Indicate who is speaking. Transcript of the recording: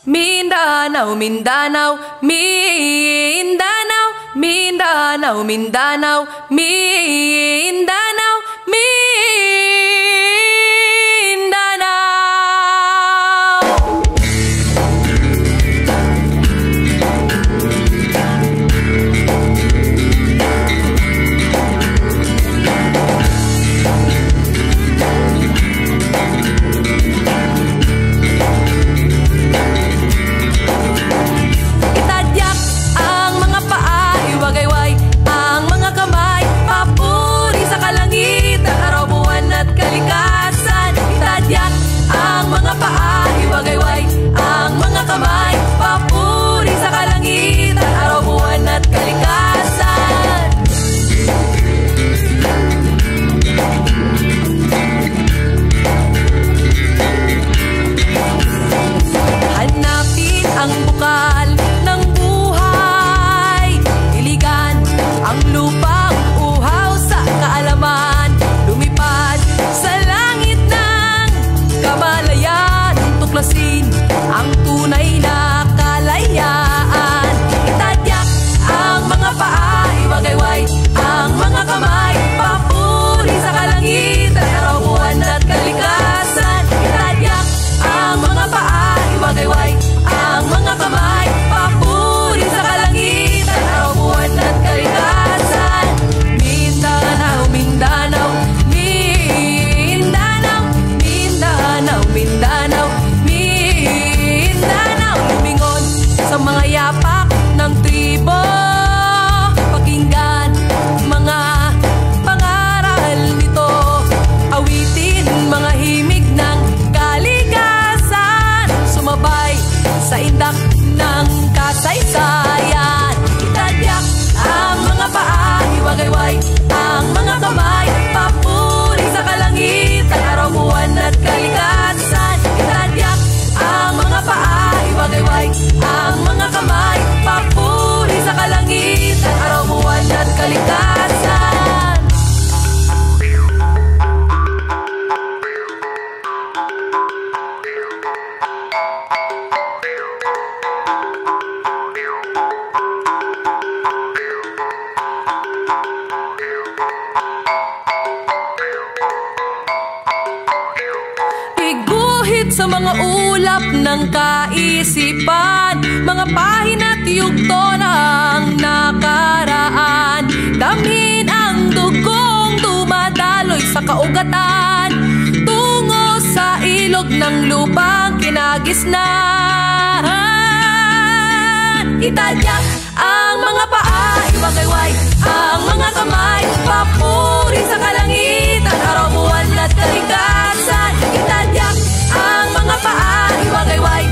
Speaker 1: Mindanao, Mindanao, Mindanao, Mindanao, Mindanao, Mindanao, ang tunay na kalayaan. Itadyak ang mga paa, iwagayway ang mga kamay, papuri sa kalangitan, araw, buwan at kalikasan. Itadyak ang mga paa, iwagayway ang mga kamay, papuri sa kalangitan, araw, buwan at kalikasan. Mindanao, Mindanao, Mindanao, Mindanao, Mindanao, sa mga yapak ng tribo, pakinggan mga pangaral nito, awitin mga himig ng kalikasan, sumabay sa indak ng kasaysayan. Itadyak ang mga paa, iwagayway ang mga kamay, papuri sa kalangitan, araw, buwan at kalikasan. Itadyak ang mga paa, iwagayway ang mga kamay, papuri sa kalangitan, araw, buwan at kalikasan. Iguhit sa mga ulap ng kaisipan, mga pahina't yugto ng nakaraan, damhin ang dugong dumadaloy sa kaugatan, tungo sa ilog ng lupang kinagisnan. Itadyak ang mga paa, iwagayway ang mga kamay, papuri sa kalangitan, araw, buwan at kalikasan. Itadyak ang mga paa, iwagayway